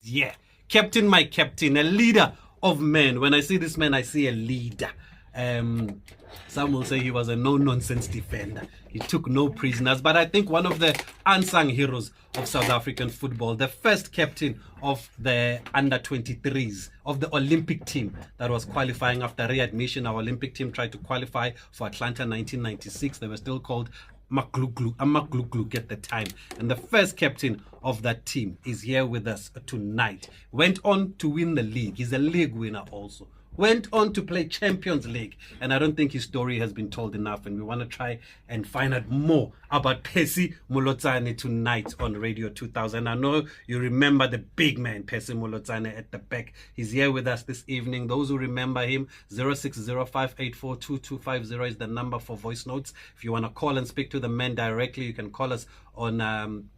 Yeah, captain, my captain, a leader of men. When I see this man, I see a leader. Some will say he was a no-nonsense defender. He took no prisoners, but I think one of the unsung heroes of South African football, the first captain of the under-23s, of the Olympic team that was qualifying after readmission. Our Olympic team tried to qualify for Atlanta 1996. They were still called Amagluglug at the time. And the first captain of that team is here with us tonight. Went on to win the league. He's a league winner also. Went on to play Champions League. And I don't think his story has been told enough. And we want to try and find out more about Percy Molotsane tonight on Radio 2000. I know you remember the big man, Percy Molotsane, at the back. He's here with us this evening. Those who remember him, 0605842250 is the number for voice notes. If you want to call and speak to the man directly, you can call us on...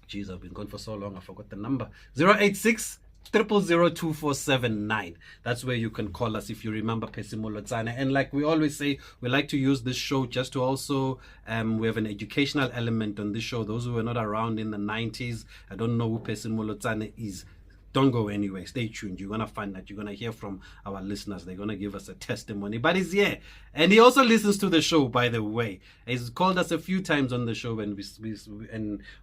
Geez, I've been gone for so long, I forgot the number. 086 0002479. That's where you can call us if you remember Percy Molotsane. And like we always say, we like to use this show just to also we have an educational element on this show. Those who were not around in the 90s, I don't know who Percy Molotsane is. Don't go anywhere. Stay tuned. You're going to find that. You're going to hear from our listeners. They're going to give us a testimony. But he's here. And he also listens to the show, by the way. He's called us a few times on the show, and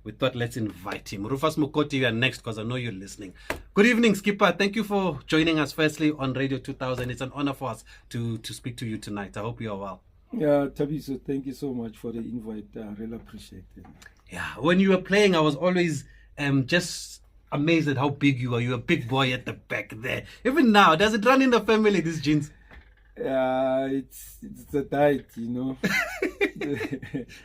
we thought, let's invite him. Rufus Mokoti, you are next because I know you're listening. Good evening, Skipper. Thank you for joining us firstly on Radio 2000. It's an honor for us to speak to you tonight. I hope you are well. Yeah, Tabiso, thank you so much for the invite. I really appreciate it. Yeah, when you were playing, I was always just amazed at how big you are. You're a big boy at the back there. Even now, does it run in the family, these genes? Yeah, it's a diet, you know.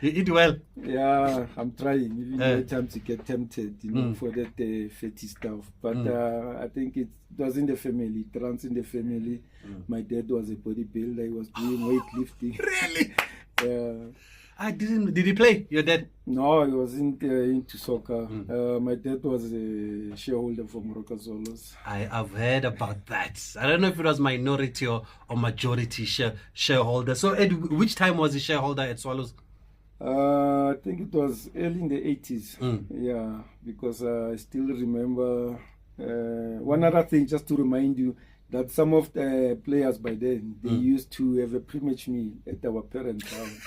You eat well. Yeah, I'm trying. Even at times you get tempted, you know, for that fatty stuff. But I think it was in the family. It runs in the family. My dad was a bodybuilder. He was doing weightlifting. Really? Yeah. Did he play, your dad? No, he wasn't into soccer. My dad was a shareholder for Morocco Zolos. I've heard about that. I don't know if it was minority or majority shareholder. So at which time was he shareholder at Swallows? I think it was early in the 80s. Yeah, because I still remember one other thing, just to remind you, that some of the players by then, they used to have a pre-match meal at our parents' house.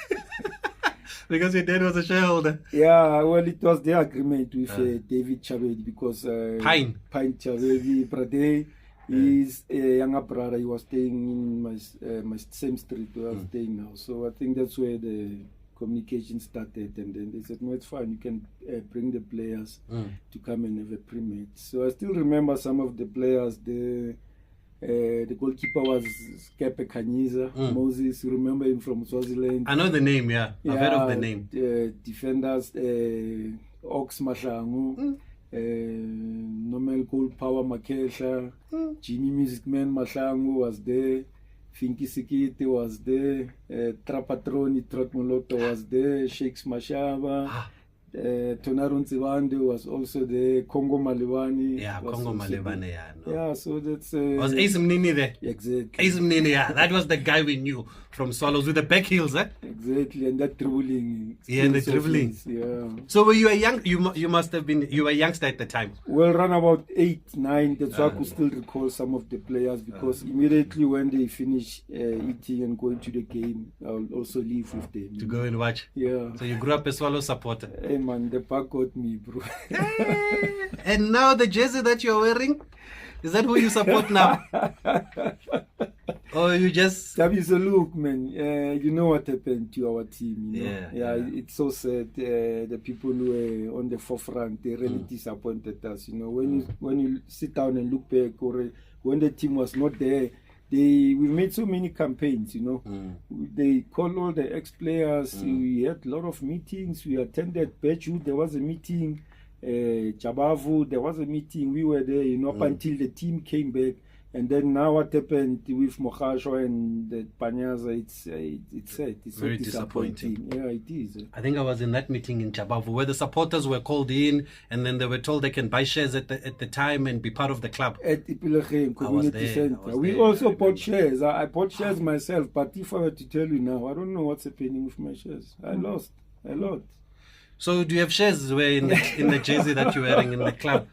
Because your dad was a shareholder. Yeah, well, it was their agreement with David Chabedi, because Pine Chabedi, brother, his younger brother, he was staying in my same street where I'm staying now. So I think that's where the communication started, and then they said, no, it's fine, you can bring the players to come and have a pre-match. So I still remember some of the players. The goalkeeper was Skepe Kanyiza, Moses. You remember him from Swaziland? I know the name, yeah. I've heard of the name. Defenders, Ox Mashangu, Normal Gold Power Makesha, Jimmy Music Man Mashangu was there, Finky Sikiti was there, Trapatroni Trotmoloto was there, Shakes Mashaba. Tonarun Tsiwande was also the Congo Malibani. Yeah, Congo Malibani, yeah. No. Yeah, so that's... was Ace Mnini there? Exactly. Ace Mnini, yeah. That was the guy we knew from Swallows with the back heels, eh? Exactly, and that dribbling. Yeah, and the dribbling. Yeah. So were you a young... You must have been... You were a youngster at the time? Well, around about 8, 9. That's why I could still recall some of the players, because immediately when they finish eating and going to the game, I'll also leave with them. To go and watch? Yeah. So you grew up a Swallow supporter? Hey man, the pack got me, bro. And now the jersey that you're wearing, is that who you support now? Or you just... That is a look, man. You know what happened to our team, you know? Yeah. It's so sad. The people who were on the forefront, they really disappointed us, you know. When you sit down and look back, or when the team was not there, we made so many campaigns, you know. They called all the ex-players. We had a lot of meetings. We attended Bechu. There was a meeting. Jabavu, there was a meeting. We were there, you know, up until the team came back. And then now what happened with Mokasho and the Panyaza, it's sad. It's very so disappointing. Yeah, it is. I think I was in that meeting in Jabavu where the supporters were called in, and then they were told they can buy shares at the time and be part of the club. At Ipilekhem Community Center. We also bought shares. I bought shares myself, but if I were to tell you now, I don't know what's happening with my shares. I lost a lot. So do you have shares in the jersey that you're wearing in the club?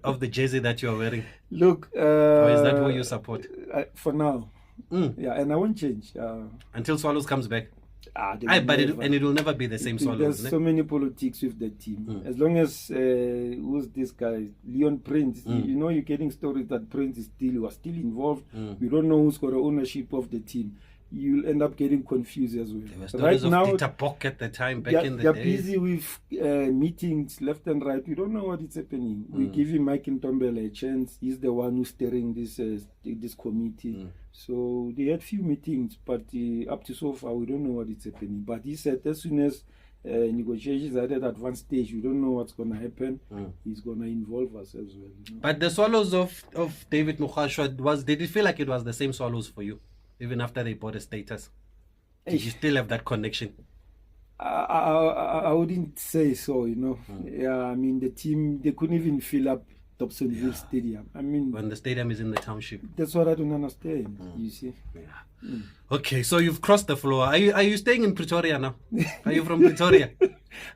of the jersey that you are wearing? Look, Or is that who you support? For now, yeah, and I won't change. Until Swallows comes back. They Aye, will but never. it will never be the same Swallows. There's so many politics with the team. As long as who's this guy, Leon Prince? You know, you're getting stories that Prince was still involved. We don't know who's got the ownership of the team. You'll end up getting confused as well. There were stories of Dieter Bock at the time, back in the they're days. busy with meetings left and right. We don't know what is happening. We give him Mike Ntombele a chance. He's the one who's steering this committee. So they had few meetings, but up to so far, we don't know what is happening. But he said as soon as negotiations are at advanced stage, we don't know what's going to happen. He's going to involve us as well. You know? But the Swallows of David Mkhalele, did it feel like it was the same Swallows for you? Even after they bought a status, did you still have that connection? I wouldn't say so, you know. Yeah, I mean, the team, they couldn't even fill up Dobsonville Stadium. I mean, when the stadium is in the township. That's what I don't understand, you see. Yeah. Okay, so you've crossed the floor. Are you staying in Pretoria now? Are you from Pretoria?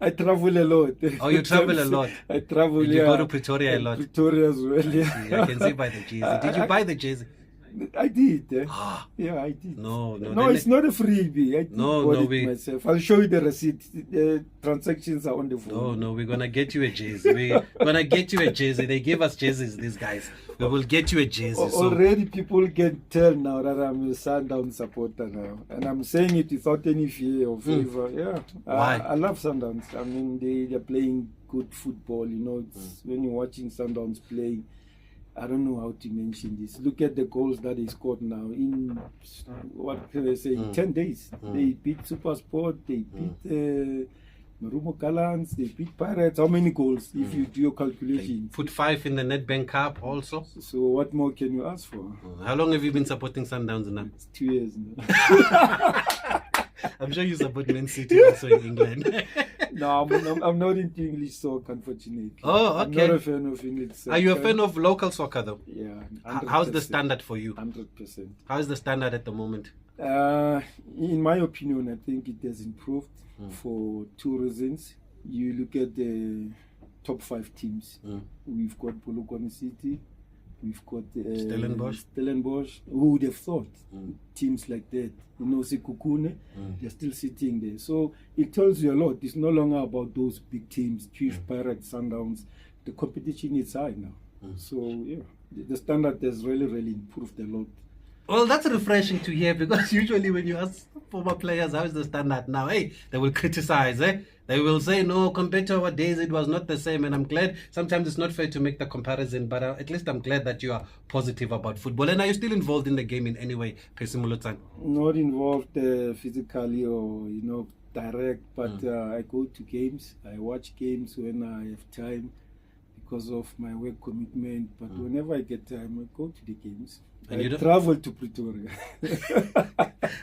I travel a lot. Oh, you travel a lot. I travel, you go to Pretoria a lot. Pretoria as well, yeah. I can see by the jersey. Did you buy the jersey? I did. Yeah, I did. No, it's not a freebie. I did bought it myself. I'll show you the receipt. The transactions are on the phone. No, we're gonna get you a jersey. We're gonna get you a jersey. They give us jerseys, these guys. We will get you a jersey. Already people can tell now that I'm a Sundown supporter now. And I'm saying it without any fear or favor. Yeah. Why? I love Sundowns. I mean, they're playing good football. You know, it's when you're watching Sundowns playing, I don't know how to mention this. Look at the goals that they scored now. In, what can I say, in 10 days. They beat SuperSport, they beat Marumo Gallants, they beat Pirates. How many goals if you do your calculations? Put 5 in the Nedbank Cup also. So what more can you ask for? How long have you been supporting Sundowns now? It's 2 years now. I'm sure you support Man City also in England. No, I'm not into English soccer, unfortunately. Oh, okay. I'm not a fan of English soccer. Are you a fan of local soccer, though? Yeah. 100%. How's the standard for you? 100%. How's the standard at the moment? In my opinion, I think it has improved for 2 reasons. You look at the top 5 teams. We've got Polokwane City. We've got Stellenbosch. Who would have thought teams like that? You know, Sekukune, they're still sitting there. So it tells you a lot. It's no longer about those big teams, Chiefs, Pirates, Sundowns. The competition is high now. So, yeah, the standard has really, really improved a lot. Well, that's refreshing to hear, because usually when you ask former players how is the standard now, hey, they will criticize, They will say, no, compared to our days, it was not the same. And I'm glad, sometimes it's not fair to make the comparison, but at least I'm glad that you are positive about football. And are you still involved in the game in any way, Percy Molotsane? Not involved physically or, you know, direct, but I go to games. I watch games when I have time because of my work commitment. But whenever I get time, I go to the games. And I travel to Pretoria.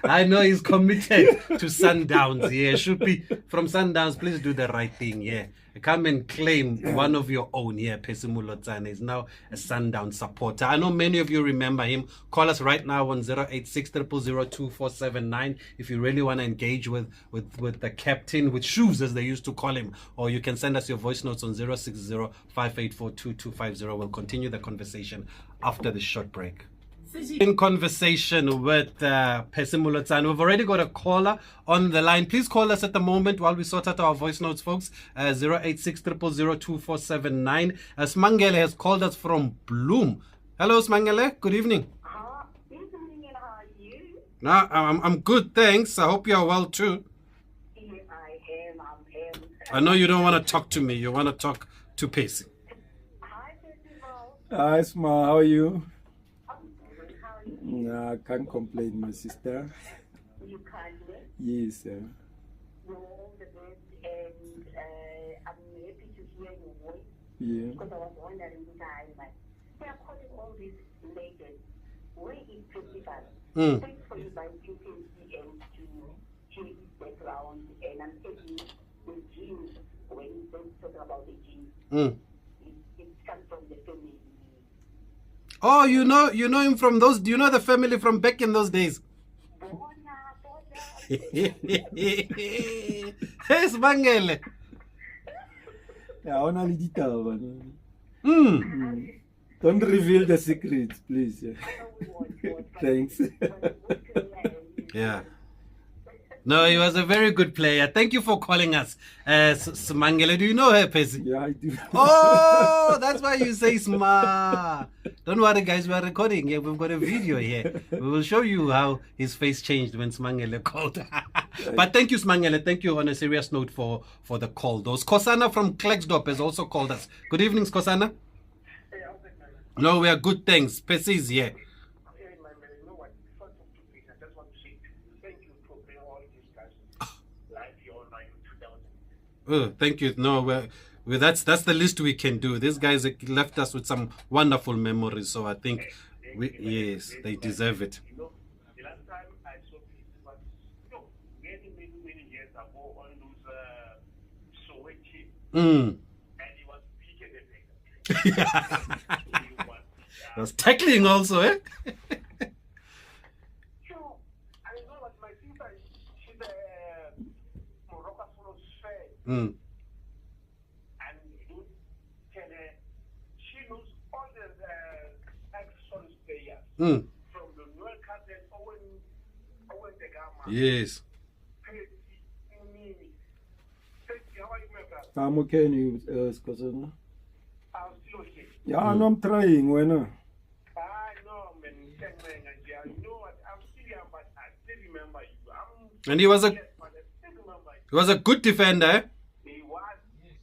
I know he's committed to Sundowns. Yeah, should be from Sundowns. Please do the right thing. Yeah, come and claim one of your own. Yeah, Percy Molotsane is now a Sundown supporter. I know many of you remember him. Call us right now on 086 0002479 if you really want to engage with the captain with shoes, as they used to call him. Or you can send us your voice notes on 060 5842250. We'll continue the conversation after the short break. In conversation with Percy Molotsane. We've already got a caller on the line. Please call us at the moment while we sort out our voice notes, folks. 086 0002479. Smangele has called us from Bloom. Hello, Smangele. Good evening. Evening, and how are you? No, I'm good, thanks. I hope you're well too. Yes, I am. I know you don't want to talk to me. You want to talk to Percy. Hi, Percy. Hi, Sma. How are you? How are you? I can't complain, my sister. You can't wait. Yes. You're all the best, and I'm happy to hear your voice. Yeah. Because I was wondering which I am. They are calling all these ladies. Where is Festival? Thanks for inviting Percy and to hear his background. And I'm taking the genes when they talk about the genes. It comes from the family. Oh, you know him from those. Do you know the family from back in those days? Hey, Smangele. Yeah, I want to Don't reveal the secrets, please. Thanks. Yeah. No, he was a very good player. Thank you for calling us. Mkhalele, do you know her, Percy? Yeah, I do. Oh, that's why you say Sma. Don't worry, guys. We are recording here. We've got a video here. We will show you how his face changed when Mkhalele called. But thank you, Mkhalele. Thank you on a serious note for the call. Those Kosana from Klerksdorp has also called us. Good evening, Kosana. No, we are good. Thanks. Percy is here. Oh, thank you. No, that's the least we can do. These guys left us with some wonderful memories, so I think yes, they deserve it. The last time I saw people was many years ago on those Soweto, and he was bigger than He was tackling also, eh? So I know what my sister, she's a Morocco fan. And she knows all the ex-Sons players from the Noel Captain, Owen the Gamma. Yes. How are you, my brother? I'm okay, Kosana. I'm still okay. Yeah, no, I'm trying. Why not? I know, man. You know what? I'm still young, but I still remember you. And he was a good defender, eh? He was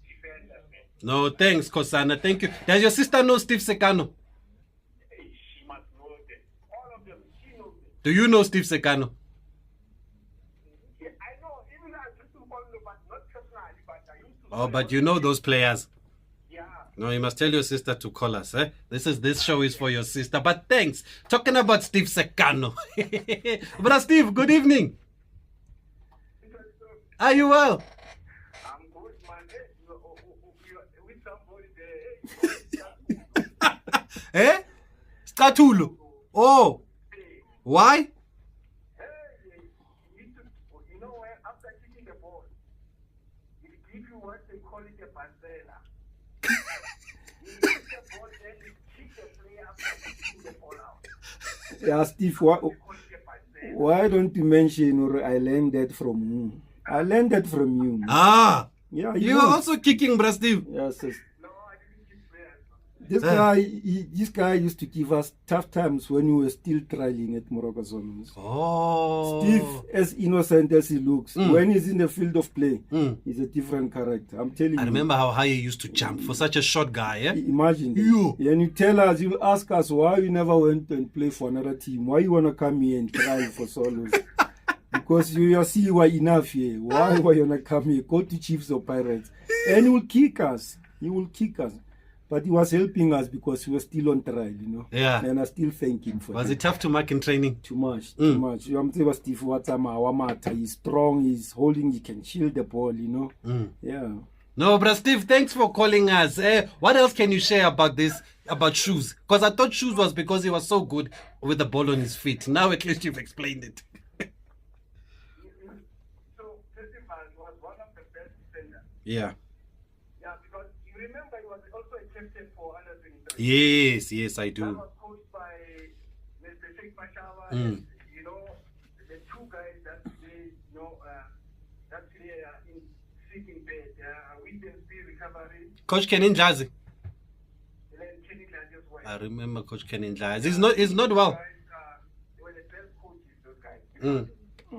defender, man. No, thanks, Kosana. Thank you. Does your sister know Steve Sekano? She must know them. All of them, she knows them. Do you know Steve Sekano? Yeah, I know. Even I used to follow them, but not personally, but I used to. Oh, but you know those players. Yeah. No, you must tell your sister to call us, eh? This show is for your sister. But thanks. Talking about Steve Sekano. Brother Steve, good evening. Are you well? I'm good, man. With somebody there. Eh? Statulu. Oh. Why? Hey, you know where after kicking the ball, it gives you what they call it a parcela. You kick the ball, then you kick the player after kicking the ball out. Yeah, Steve, They call it a parcela. why don't you mention or I learned that from you? I learned that from you. Ah. Yeah, You know. are also kicking, Brother Steve. Yes, yes. No, I didn't kick players. This guy used to give us tough times when we were still trialing at Morocco Zones. Oh. Steve, as innocent as he looks, when he's in the field of play, he's a different character. I'm telling you. I remember how high he used to jump for such a short guy, eh? Imagine that. You. And you tell us, you ask us why you never went and play for another team. Why you want to come here and try for solos? Because you see you are enough here. Why you want to come here? Go to Chiefs or Pirates. And he will kick us. He will kick us. But he was helping us because we were still on trial, you know. Yeah. And I still thank him for Was that. it tough to mark in training? Too much. I'm saying Steve Watama, he's strong, he's holding, he can shield the ball, you know. Yeah. No, Brother Steve, thanks for calling us. What else can you share about this, about shoes? Because I thought shoes was because he was so good with the ball on his feet. Now at least you've explained it. So, Festival was one of the best defenders. Yeah. Yeah, because you remember he was also a captain for under 23. Yes, I That do. was coached by Mr. Sheikh Mashawa, and, you know, the two guys that they, you know, that they are in sleeping bed, with the speed recovery, Coach Kenin Jazi. and then Kenny Glanges were. I remember Coach Kenin Jazi. He's not well. Guys, they were the best coaches, those guys.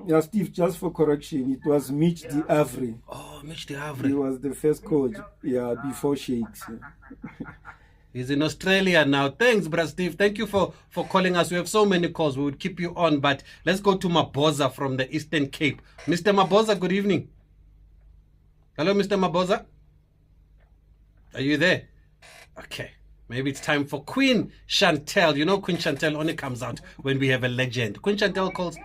Yeah, Steve, just for correction, it was Mitch the Avre. Oh, Mitch de He Havre. was the first coach, before Shakes. He's in Australia now. Thanks, Brother Steve. Thank you for calling us. We have so many calls. We would keep you on, but let's go to Maboza from the Eastern Cape. Mr. Maboza, good evening. Hello, Mr. Maboza. Are you there? Okay. Maybe it's time for Queen Chantel. You know Queen Chantel only comes out when we have a legend. Queen Chantel calls.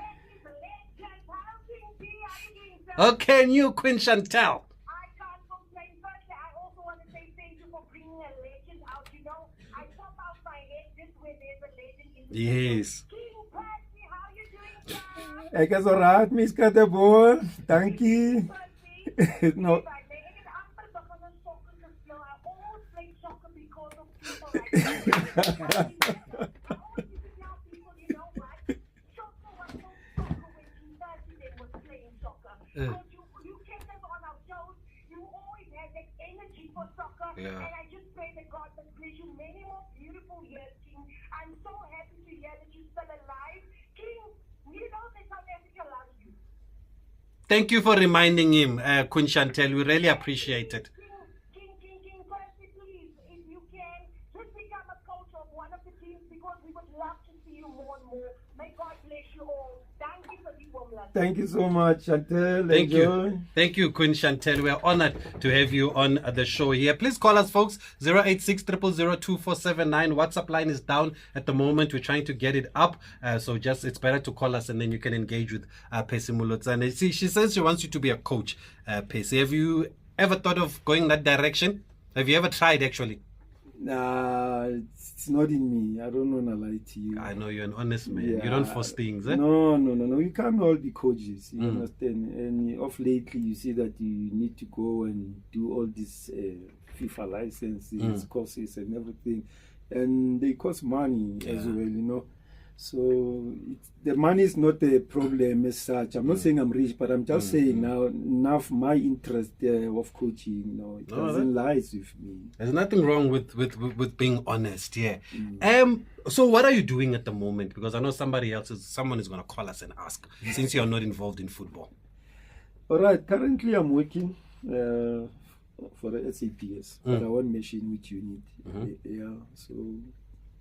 Okay, new Queen Chantel. I can't complain. Firstly, I also want to say thank you for bringing a legend out. You know, I pop out my head just when there's a legend in the Yes. King Percy, how you doing, sir? I guess all right, Miss Catebol. Thank you. Percy? No. Ek het amper begin om sokker te speel. I almost played soccer because of people like that. I always used to tell people, you know what? Soccer was no soccer when Percy was playing soccer. Because you kept us on our toes. You always had that energy for soccer. Yeah. And I just pray that God will bless you many more beautiful years, King. I'm so happy to hear that you're still alive. King, you know that South Africa loves you. Thank you for reminding him, Queen Chantel. We really appreciate it. King, Percy, please, if you can, just become a coach of one of the teams because we would love to see you more and more. May God bless you all. Thank you for the warm love. Thank you so much, Chantel. Thank Enjoy. you. Thank you, Queen Chantel. We are honored to have you on the show here. Please call us, folks. 086 000 2479. WhatsApp line is down at the moment. We're trying to get it up. So just it's better to call us and then you can engage with Percy Molotsane. See, she says she wants you to be a coach, Percy. Have you ever thought of going that direction? Have you ever tried, actually? Nah, it's not in me. I don't want to lie to you. I know you're an honest man. Yeah. You don't force things, eh? No. We can't all be coaches. You understand? And of lately, you see that you need to go and do all these FIFA licenses, courses, and everything, and they cost money as well. You know. So the money is not a problem as such. I'm not saying I'm rich, but I'm just saying now my interest of coaching, you know, it doesn't lies with me. There's nothing wrong with being honest, yeah. So what are you doing at the moment? Because I know someone is going to call us and ask, since you're not involved in football. All right, currently I'm working for the SAPS, but I won't mention which unit. Yeah, so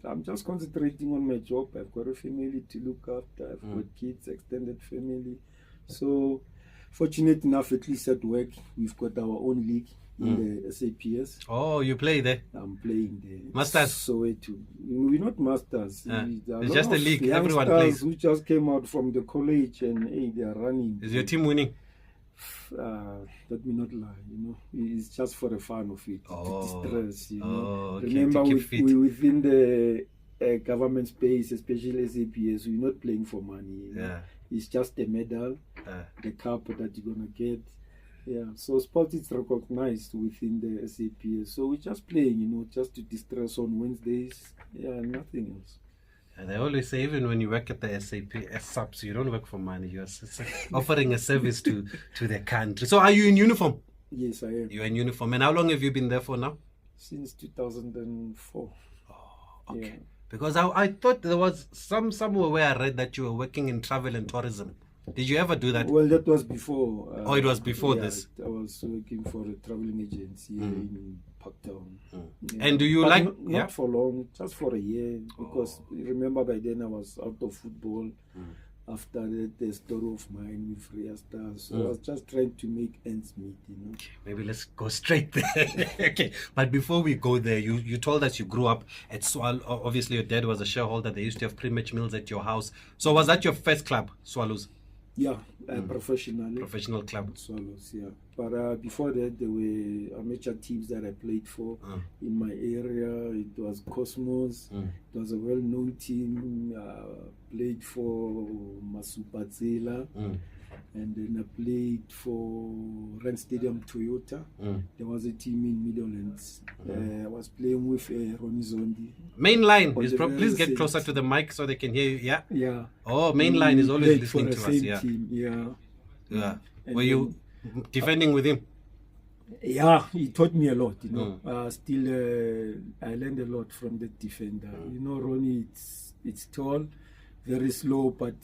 I'm just concentrating on my job. I've got a family to look after. I've got kids, extended family. So, fortunate enough, at least at work, we've got our own league in the SAPS. Oh, you play there? I'm playing there. Masters? Soweto. We're not masters. It's just a league. Everyone plays. Who just came out from the college and hey, they are running. Is your team winning? Let me not lie, you know. It's just for the fun of it, to distress, you know. Okay, Remember, to keep fit. within the government space, especially SAPS, we're not playing for money. You know? It's just the medal, the cup that you're gonna get. Yeah, so sport is recognized within the SAPS. So we're just playing, you know, just to distress on Wednesdays. Yeah, nothing else. And they always say, even when you work at the SAPS, you don't work for money. You're offering a service to the country. So are you in uniform? Yes, I am. You're in uniform. And how long have you been there for now? Since 2004. Oh, okay. Yeah. Because I thought there was somewhere where I read that you were working in travel and tourism. Did you ever do that? Well, that was before. It was before this. I was working for a traveling agency in Parktown. Yeah. And do you not for long, just for a year, because remember by then I was out of football. After that, the story of mine with Ria Stars. So I was just trying to make ends meet, you know. Okay, maybe let's go straight there. Okay, but before we go there, you told us you grew up at Swallows. Obviously, your dad was a shareholder. They used to have pre-match meals at your house. So was that your first club, Swallows? Yeah, professionally. Professional club. Swallows, yeah. But before that, there were amateur teams that I played for in my area. It was Cosmos. It was a well-known team. Played for Masupatsela. And then I played for Rand Stadium Toyota. There was a team in Midlands. I was playing with Ronnie Zondi. Main line. Please get closer to the mic so they can hear you. Yeah. Yeah. Oh, main line is always listening to us. Yeah. Team. Yeah. Yeah. Were you defending with him? Yeah, he taught me a lot. You know, still I learned a lot from the defender. You know, Ronnie, it's tall, very slow, but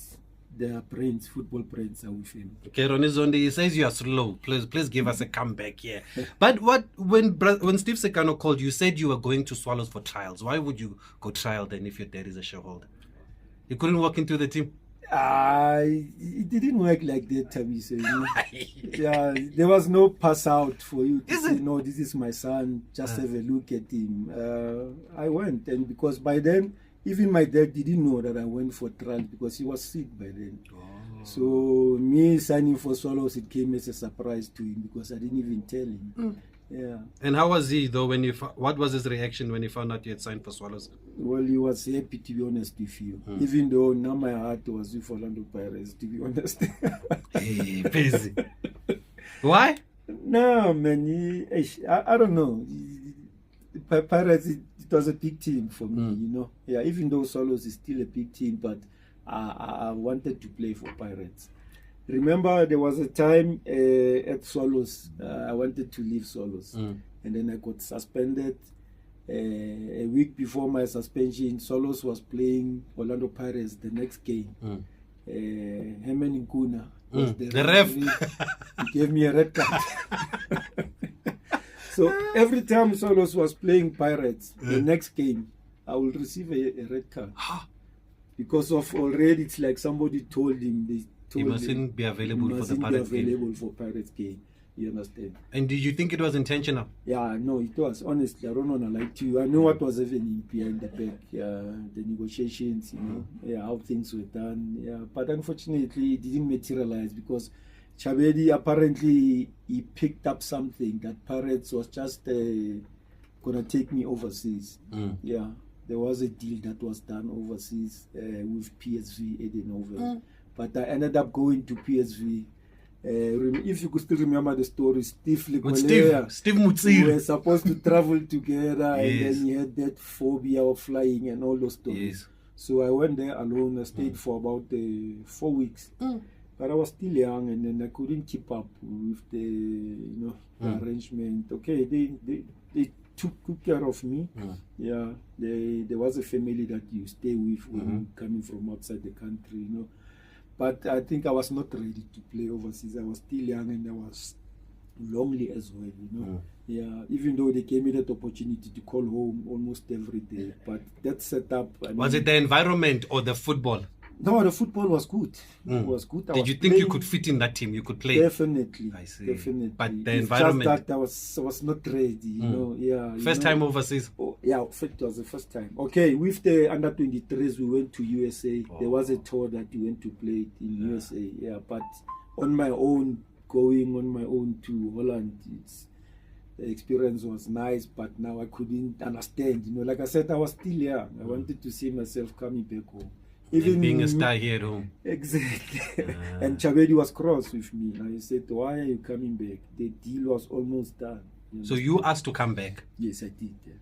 their brains, football brains, are with him. Okay, Ronnie Zondi, he says you are slow. Please give us a comeback here. But when Steve Sekano called you, said you were going to Swallows for trials. Why would you go trial then if your dad is a shareholder? You couldn't walk into the team? It didn't work like that, Tabiso. You know? Yeah, there was no pass out for you to say, no, this is my son, just have a look at him. I went, and because by then, even my dad didn't know that I went for trials because he was sick by then. So me signing for Swallows, it came as a surprise to him because I didn't even tell him. Yeah. And how was he though what was his reaction when he found out you had signed for Swallows? Well, he was happy, to be honest with you. Even though now my heart was with Orlando Pirates, to be honest. Hey, busy. Why? No, man. I don't know. Pirates, it was a big team for me, you know. Yeah, even though Swallows is still a big team, but I wanted to play for Pirates. Remember, there was a time at Swallows, I wanted to leave Swallows, and then I got suspended. A week before my suspension, Swallows was playing Orlando Pirates the next game. Herman Nkuna was the ref. He gave me a red card. So every time Swallows was playing Pirates, the next game, I will receive a red card. Because of already, it's like somebody told him. He mustn't be available for the Pirates game. Available for Pirates game. You understand? And did you think it was intentional? Yeah, no, it was. Honestly, I don't want to lie to you. I know what was happening behind the back, the negotiations, you know, how things were done. Yeah, but unfortunately, it didn't materialize because Chabedi apparently he picked up something that Pirates was just gonna take me overseas. Yeah, there was a deal that was done overseas with PSV Eindhoven, but I ended up going to PSV. If you could still remember the story, Steve Mutsir. We were supposed to travel together, and then he had that phobia of flying and all those stories. So I went there alone. I stayed for about 4 weeks. But I was still young, and then I couldn't keep up with the arrangement. Okay, they took good care of me. Yeah, there was a family that you stay with when coming from outside the country, you know. But I think I was not ready to play overseas. I was still young and I was lonely as well, you know. Yeah, even though they gave me that opportunity to call home almost every day. But that setup... Was it the environment or the football? No, the football was good. It was good. Did you think you could fit in that team? You could play? Definitely. I see. Definitely. But the environment... Just that I was not ready, you know. Yeah. First time overseas? Oh, yeah, it was the first time. Okay, with the under-23s, we went to USA. There was a tour that we went to play in USA. Yeah, but on my own, going on my own to Holland, the experience was nice, but now I couldn't understand. You know, like I said, I was still young. I wanted to see myself coming back home. Even and being a star here at home. Exactly. And Chabedi was cross with me. And he said, why are you coming back? The deal was almost done. So you asked to come back? Yes, I did. Yeah.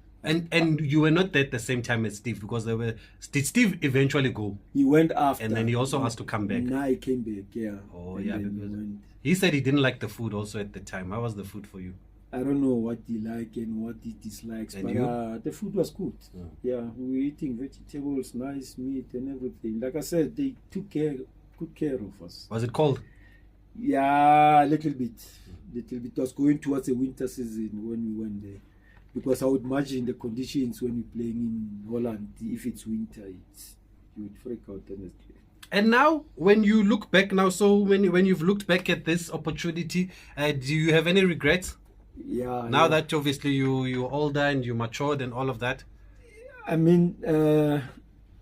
And you were not there at the same time as Steve, because did Steve eventually go? He went after. And then he also asked to come back. Now he came back, yeah. Oh, and yeah. Because he said he didn't like the food also at the time. How was the food for you? I don't know what he liked and what he dislikes, and but the food was good. Yeah, we were eating vegetables, nice meat and everything. Like I said, they took good care of us. Was it cold? Yeah, a little bit. It was going towards the winter season when we went there. Because I would imagine the conditions when we're playing in Holland, if it's winter, you would freak out, honestly. And now, when you look back now, so when you've looked back at this opportunity, do you have any regrets? Yeah. Now that obviously you're older and you matured and all of that. I mean,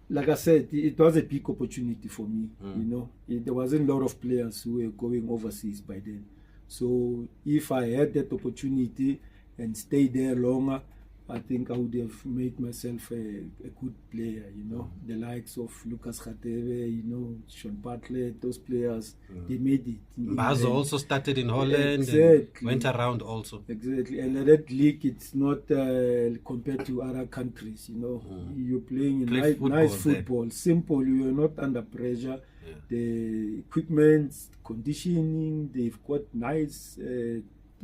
like I said, it was a big opportunity for me. You know, there wasn't a lot of players who were going overseas by then. So if I had that opportunity and stayed there longer, I think I would have made myself a good player, you know. The likes of Lucas Radebe, you know, Sean Bartlett, those players, they made it. Bazo also started in Holland, exactly. And went around also. Exactly, and that league, it's not compared to other countries, you know. You're playing nice football, simple, you are not under pressure. The equipment, conditioning, they've got nice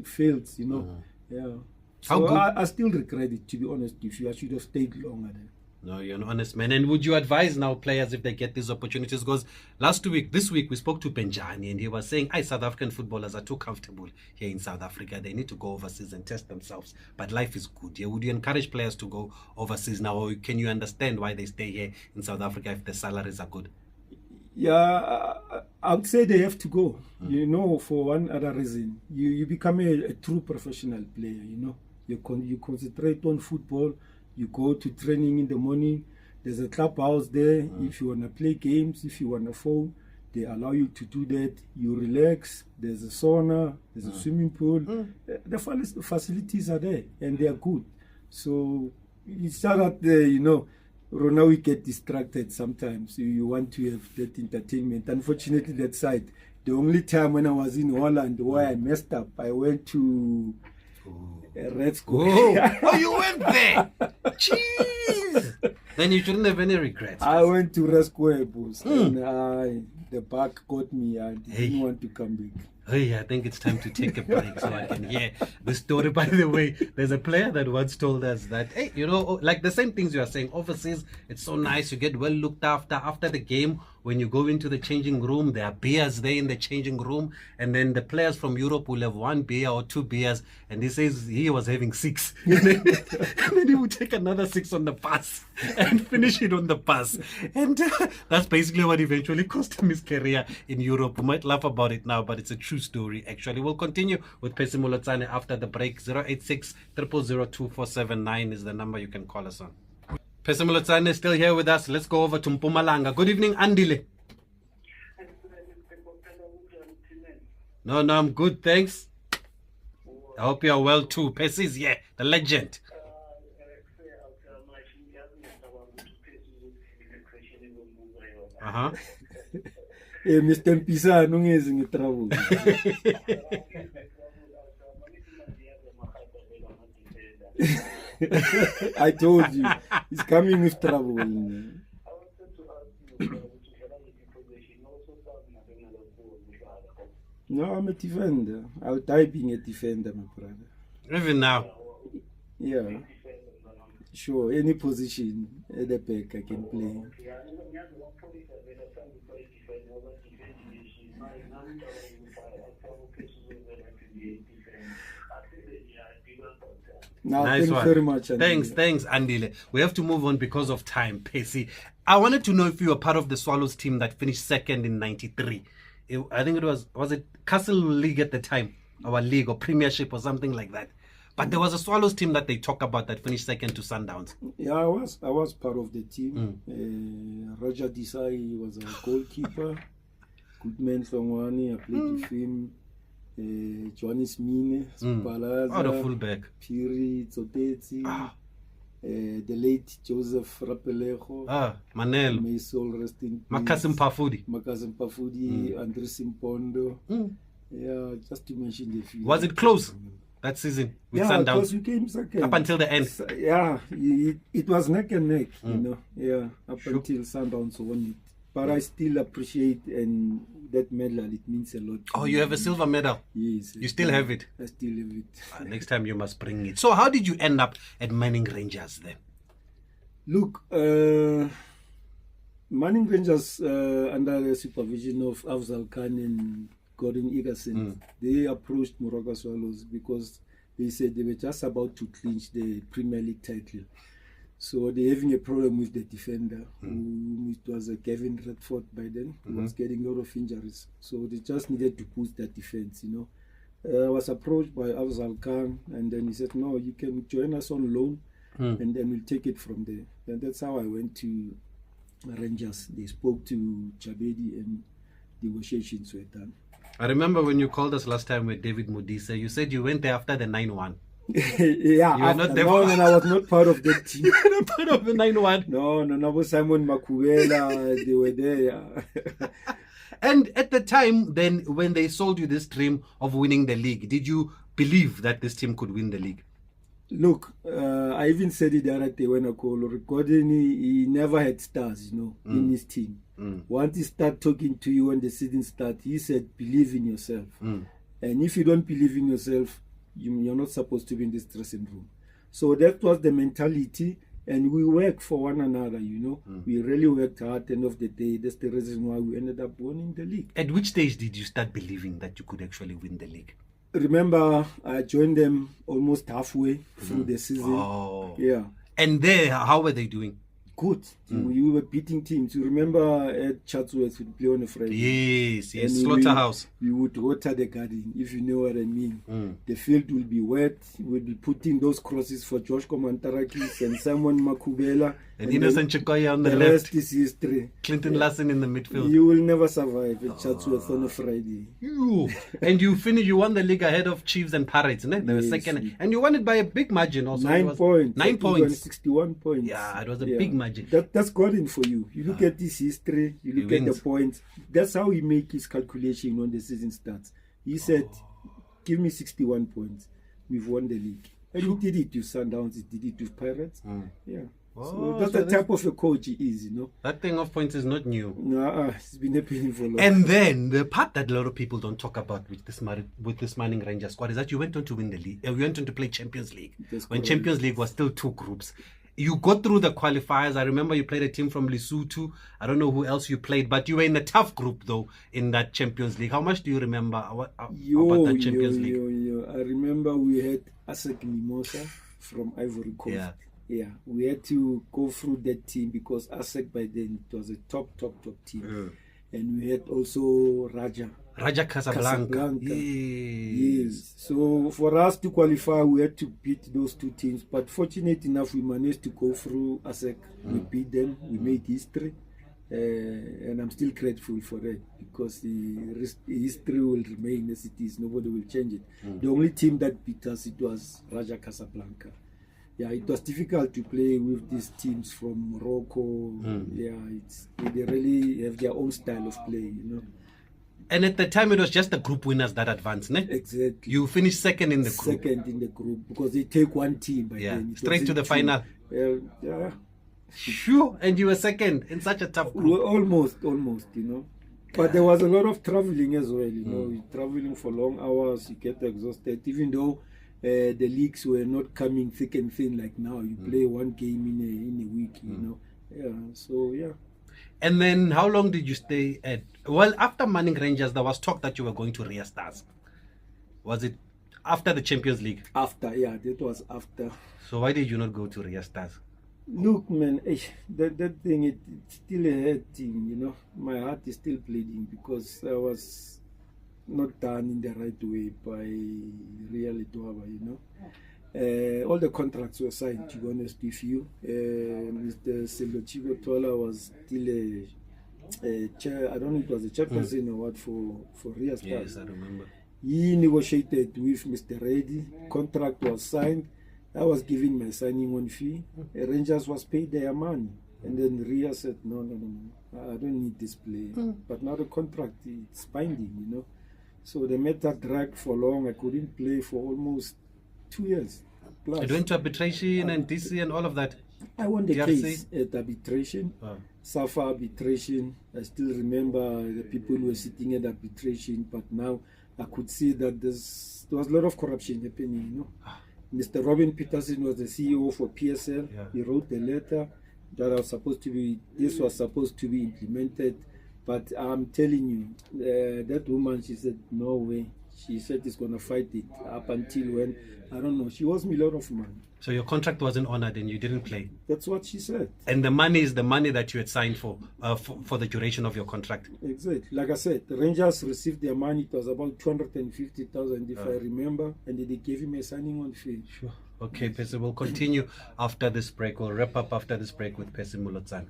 fields, you know. Yeah. So I still regret it, to be honest with you. I should have stayed longer then. No, you're an honest man. And would you advise now players if they get these opportunities? Because this week we spoke to Benjani and he was saying, South African footballers are too comfortable here in South Africa. They need to go overseas and test themselves. But life is good. Yeah, would you encourage players to go overseas now? Or can you understand why they stay here in South Africa if the salaries are good? Yeah, I would say they have to go, you know, for one other reason. You become a true professional player, you know. You concentrate on football. You go to training in the morning. There's a clubhouse there. If you want to play games, if you want to phone, they allow you to do that. You relax. There's a sauna. There's a swimming pool. The facilities are there and they are good. So it's not that, you know, now we get distracted sometimes. You want to have that entertainment. Unfortunately, that side. The only time when I was in Holland where I messed up, I went to Red Square. Oh, you went there. Jeez. Then you shouldn't have any regrets. I went to Red Square, boss, and the back caught me. I didn't want to come back. Hey, I think it's time to take a break so I can hear the story. By the way, there's a player that once told us that, hey, you know, like the same things you are saying, overseas, it's so nice, you get well looked after. After the game, when you go into the changing room, there are beers there in the changing room, and then the players from Europe will have 1 beer or 2 beers, and he says he was having 6. And then he would take another 6 on the bus and finish it on the bus. And that's basically what eventually cost him his career in Europe. We might laugh about it now, but it's a true story, actually. We'll continue with Percy Molotsane after the break. 086 000 2479 is the number you can call us on. Percy Molotsane is still here with us. Let's go over to Mpumalanga. Good evening, Andile. No, I'm good, thanks. I hope you are well too. Percy is here, the legend. Mr. Mpisa, ungezi ngitravel. I told you, he's coming with trouble. No, I'm a defender. I'll die being a defender, my brother. Even now? Yeah. Sure, any position at the back I can play. Now, nice thanks one. very much, Andile. Thanks, Andile. We have to move on because of time, Percy. I wanted to know if you were part of the Swallows team that finished second in '93. I think it was it Castle League at the time, our league or Premiership or something like that. But there was a Swallows team that they talk about that finished second to Sundowns. Yeah, I was part of the team. Roger Desai was our goalkeeper. Goodman Songwani, I played with him. Johannes Mine, Spalaza, the fullback. Piri, Zotetsi, the late Joseph Rapelejo, Manel, may soul rest in peace. Makasim Pafudi, Andres Simpondo. Yeah, just to mention the few. Was it close that season with Sundowns? Yeah, because we came second. Up until the end. Yeah, it was neck and neck, you know. Yeah, until Sundowns won it. But I still appreciate and that medal, it means a lot. Oh, you have a silver medal? Yes. You still have it? I still have it. Next time you must bring it. So how did you end up at Manning Rangers then? Look, Manning Rangers, under the supervision of Afzal Khan and Gordon Egerson, they approached Moroka Swallows because they said they were just about to clinch the Premier League title. So they're having a problem with the defender, who it was Kevin Redford by then, who was getting a lot of injuries. So they just needed to boost that defense, you know. I was approached by Afzal Khan, and then he said, no, you can join us on loan, and then we'll take it from there. And that's how I went to Rangers. They spoke to Chabedi, and negotiations were done. I remember when you called us last time with David Modise, you said you went there after the 9-1. Yeah, you were not there. No, I was not part of that team. You were not part of the 9-1. No, was Simon Makuela, they were there. And at the time, then, when they sold you this dream of winning the league, did you believe that this team could win the league? Look, I even said it the other day when I called Gordon. He never had stars, you know, in his team. Once he started talking to you when the season started, he said, believe in yourself. And if you don't believe in yourself, you're not supposed to be in this dressing room. So that was the mentality, and we work for one another, you know. We really worked hard. At the end of the day, that's the reason why we ended up winning the league. At which stage did you start believing that you could actually win the league? Remember, I joined them almost halfway through the season. Oh. Yeah. And there, how were they doing? Good. We were beating teams. You remember at Chatsworth, we'd play on a Friday. Yes, Slaughterhouse. We would water the garden, if you know what I mean. The field will be wet. We'll be putting those crosses for Josh Komantarakis and Simon Makubela. And Innocent Chikoya on the left. The rest is history. Clinton Lassen in the midfield. You will never survive at Chatsworth on a Friday. And you won the league ahead of Chiefs and Pirates, ne? They were second. And you won it by a big margin also. 9 points. 9 points. 61 points. Yeah, it was a big margin. That's Gordon for you. You look at this history, you look at the points. That's how he make his calculation when the season starts. He said, give me 61 points. we've won the league. And he did it with Sundowns, he did it with Pirates. Yeah. Oh, So that's so the type of a coach he is, you know. That thing of points is not new. No, it's been happening for long. And then the part that a lot of people don't talk about with this Manning Rangers squad is that you went on to win the league. You went on to play Champions League. That's When correct. Champions League was still 2 groups. You got through the qualifiers. I remember you played a team from Lesotho. I don't know who else you played, but you were in a tough group though in that Champions League. How much do you remember about that Champions League? I remember we had Asek Mimosa from Ivory Coast. Yeah. We had to go through that team because Asek by then it was a top team. And we had also Raja Casablanca. Yes. So for us to qualify, we had to beat those 2 teams. But fortunate enough, we managed to go through ASEC. We beat them. We made history. And I'm still grateful for that because the history will remain as it is. Nobody will change it. The only team that beat us, it was Raja Casablanca. Yeah, it was difficult to play with these teams from Morocco. Yeah, they really have their own style of play, you know. And at the time, it was just the group winners that advanced, ne? Exactly. You finished second in the group. Second in the group because they take one team by then. It Straight to wasn't the two. final. Yeah. Sure. And you were second in such a tough group. Well, almost, you know. But there was a lot of traveling as well, you know. You're traveling for long hours, you get exhausted, even though the leagues were not coming thick and thin like now. You play one game in a week, you know. Yeah, so yeah. And then how long did you stay at? Well, after Manning Rangers, there was talk that you were going to Ria Stars. Was it after the Champions League? After, yeah, that was after. So why did you not go to Ria Stars? Look, man, that thing, it's still a hard thing, you know. My heart is still bleeding because I was not done in the right way by Real Eto'o, you know. All the contracts were signed, to be honest with you. Mr. Sello Tola was still a chair, I don't know if it was a chairperson or what for Ria Stars. Yes, I remember. He negotiated with Mr. Reddy, contract was signed. I was given my signing on fee. Rangers was paid their money. And then Ria said, no, I don't need this player. But now the contract, it's binding, you know. So the matter dragged for long. I couldn't play for almost 2 years plus. It went to arbitration and DC and all of that. I won the DRC? case at arbitration. SAFA arbitration. I still remember the people who were sitting at arbitration, but now I could see that there was a lot of corruption happening, you know. Mr. Robin Peterson was the CEO for PSL. He wrote the letter that was supposed to be implemented. But I'm telling you, that woman, she said, no way. She said she's going to fight it up until when, I don't know, she owes me a lot of money. So your contract wasn't honored and you didn't play. That's what she said. And the money is the money that you had signed for the duration of your contract. Exactly. Like I said, the Rangers received their money. It was about 250,000 if I remember. And they gave him a signing on fee. Sure. Okay, Percy, we'll continue after this break. We'll wrap up after this break with Percy Molotsane.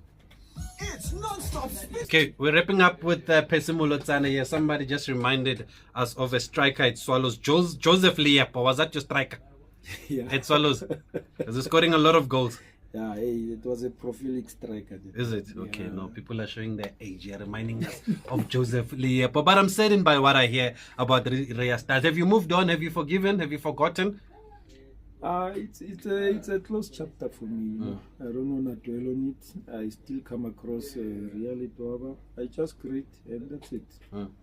It's non-stop. Okay, we're wrapping up with Percy Molotsane here. Somebody just reminded us of a striker at Swallows. Joseph Liepa, was that your striker? Yeah. At Swallows. Was he scoring a lot of goals? Yeah, it was a prolific striker. Is it? Okay, no, people are showing their age here, reminding us of Joseph Liepa. But I'm saddened by what I hear about Ria Stars. Have you moved on? Have you forgiven? Have you forgotten? It's a closed chapter for me. You know? I don't want to dwell on it. I still come across Real Eto'o. I just greet and that's it.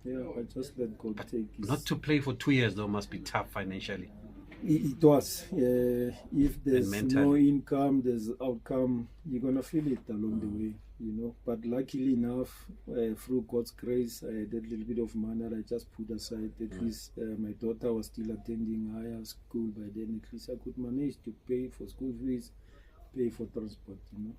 Yeah, I just let God take his... Not to play for 2 years though must be tough financially. It was. If there's no income, there's outcome, you're going to feel it along the way, you know. But luckily enough, through God's grace, I had a little bit of money that I just put aside. At least my daughter was still attending higher school by then. At least I could manage to pay for school fees, pay for transport, you know.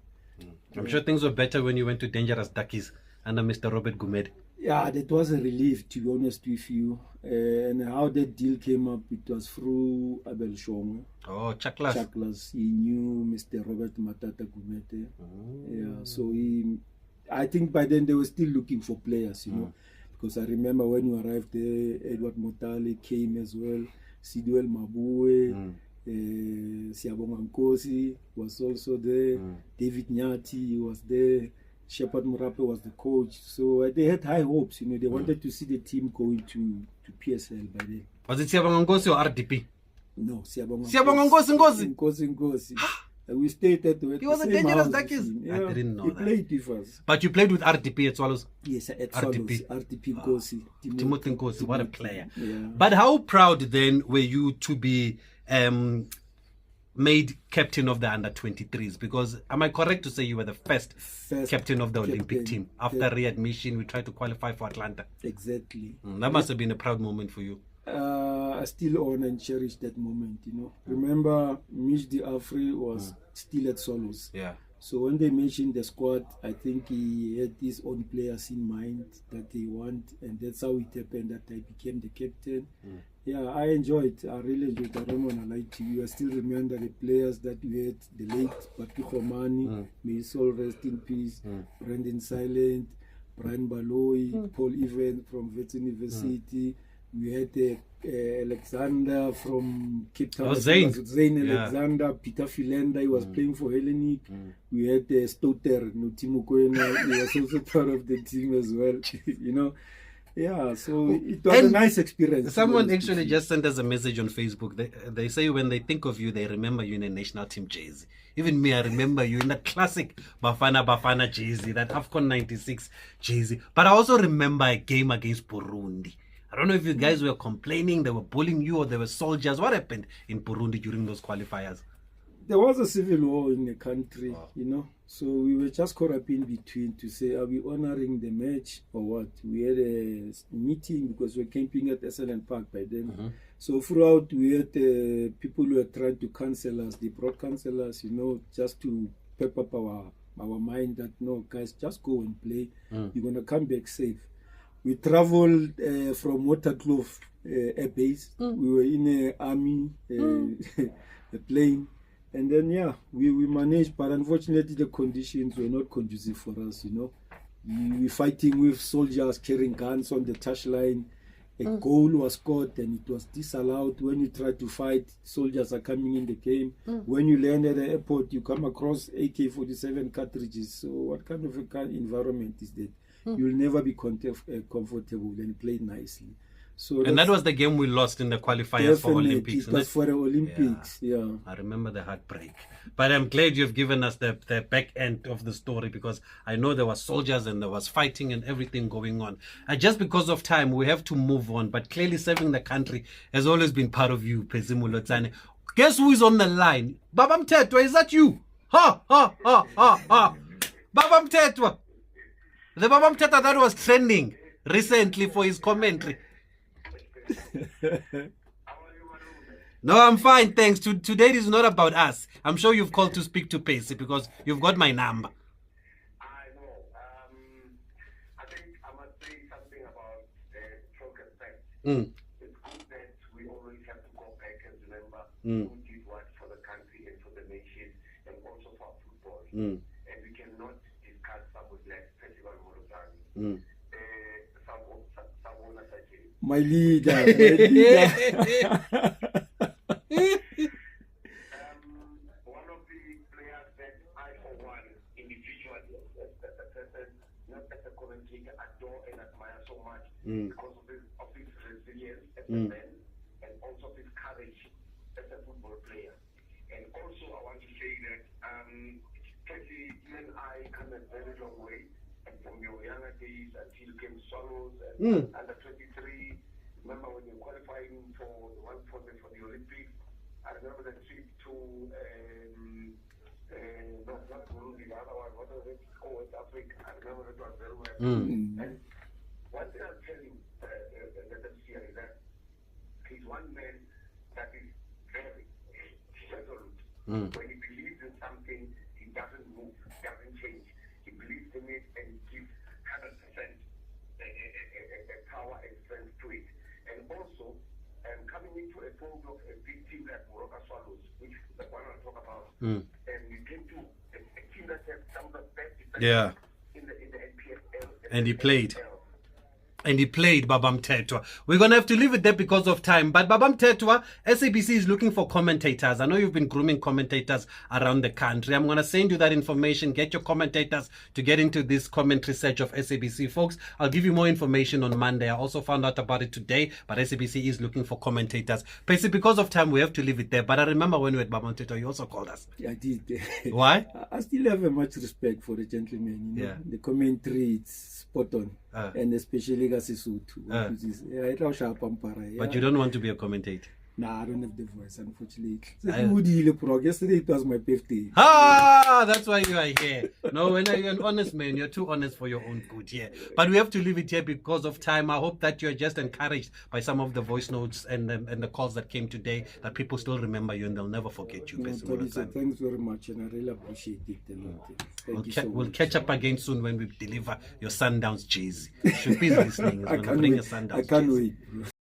I'm sure things were better when you went to Dangerous Duckies under Mr. Robert Gumed. Yeah, that was a relief, to be honest with you. And how that deal came up, it was through Abel Shongwe. Oh, Chaklas. Chaklas. He knew Mr. Robert Matata Gumete. Yeah, so I think by then they were still looking for players, you know. Because I remember when you arrived there, Edward Motale came as well. Siduel Mabue, Siabonga Nkosi was also there. David Nyati was there. Shepard Murape was the coach, so they had high hopes. You know, they wanted to see the team going to PSL by then. Was it Siabonga Nkosi or RDP? No, Siyabonga Nkosi. Nkosi. We stayed at the He was a same dangerous house duck with is. him. I didn't know he that. played with us. But you played with RDP at Swallows. Yes, at RDP. Swallows. RDP Nkosi. Timothy Nkosi, what a player. Yeah. But how proud then were you to be made captain of the under-23s? Because am I correct to say you were the first captain of the Olympic team? After readmission, we tried to qualify for Atlanta. Exactly. That must have been a proud moment for you. I still honor and cherish that moment, Remember, Mich de Afri was still at Swallows. Yeah. So when they mentioned the squad, I think he had his own players in mind that they want, and that's how it happened that I became the captain. Yeah, I enjoyed. I really enjoyed. I don't want to lie to you. I still remember the players that we had: the late Papi Khomani, may his soul rest in peace. Brendan Silent, Brian Baloyi, Paul Evans from Wits University. We had Alexander from Cape Town. Zane Alexander, Peter Philander, he was playing for Hellenic. We had Stoter, Timo Koena, he was also part of the team as well, Yeah, so it was a nice experience. Someone actually just sent us a message on Facebook. They say when they think of you, they remember you in a national team jersey. Even me, I remember you in that classic Bafana jersey, that AFCON 96 jersey. But I also remember a game against Burundi. I don't know if you guys were complaining, they were bullying you, or they were soldiers. What happened in Burundi during those qualifiers? There was a civil war in the country, So we were just caught up in between to say, are we honoring the match or what? We had a meeting because we were camping at SLN Park by then. So throughout, we had people who were trying to cancel us. They brought cancellers, just to pep up our mind that, no, guys, just go and play. You're going to come back safe. We traveled from Waterkloof Air Base. We were in an army a plane. And then, we managed. But unfortunately, the conditions were not conducive for us, We were fighting with soldiers carrying guns on the touchline. A goal was scored and it was disallowed. When you try to fight, soldiers are coming in the game. When you land at the airport, you come across AK-47 cartridges. So what kind of environment is that? You'll never be comfortable and play nicely. So and that was the game we lost in the qualifiers for Olympics. It was for the Olympics, yeah. I remember the heartbreak. But I'm glad you've given us the back end of the story, because I know there was soldiers and there was fighting and everything going on. And just because of time, we have to move on. But clearly serving the country has always been part of you, Percy Molotsane. Guess who is on the line? Baba Mtetwa, is that you? Ha, ha, ha, ha, ha. Baba Mtetwa. The Baba Mtetwa that was trending recently for his commentary. No, I'm fine, thanks. Today it is not about us. I'm sure you've called to speak to Percy because you've got my number. I know. I think I must say something about stroke effect. It's good that we always have to go back and remember who did what for the country and for the nation and also for football. And we cannot discuss someone like Percy Molotsane. My leader. One of the players that I, for one, individually, as a person, not as a commentator, adore and admire so much because of his resilience as a man and also his courage as a football player. And also, I want to say that Percy, you and I come a very long way from your younger days until you came Swallows and under 23. Remember when you were qualifying for the Olympics? I remember the trip to not Burundi, the other one, what was it? West Africa. I remember it was very well. And one thing I'll tell you that here is that he's one man that is very resolute. When he believes in something, he doesn't move, doesn't change. He believes in it and gives 100% power and strength to it. And also, coming into a fold of a big team like Morocco Swallows, which is the one I'll talk about, and we came to a team that has some of the best defenders in the NPFL. And he played. and he played Babam Tetwa. We're going to have to leave it there because of time. But Babam Tetwa, SABC is looking for commentators. I know you've been grooming commentators around the country. I'm going to send you that information. Get your commentators to get into this commentary search of SABC. Folks, I'll give you more information on Monday. I also found out about it today, but SABC is looking for commentators. Basically, because of time, we have to leave it there. But I remember when we were at Babam Tetwa, you also called us. I did. Why? I still have a much respect for the gentleman. You know? Yeah. The commentary, it's spot on. And especially Gasisutu. But you don't want to be a commentator. Nah, I don't have the voice, unfortunately. Yesterday it was my birthday. That's why you are here. No, when you're an honest man, you're too honest for your own good here. But we have to leave it here because of time. I hope that you're just encouraged by some of the voice notes and the calls that came today, that people still remember you and they'll never forget you. Thanks very much, and I really appreciate it a lot. Thank you so much. We'll catch up again soon when we deliver your Sundowns jersey. Should be listening. I can't wait.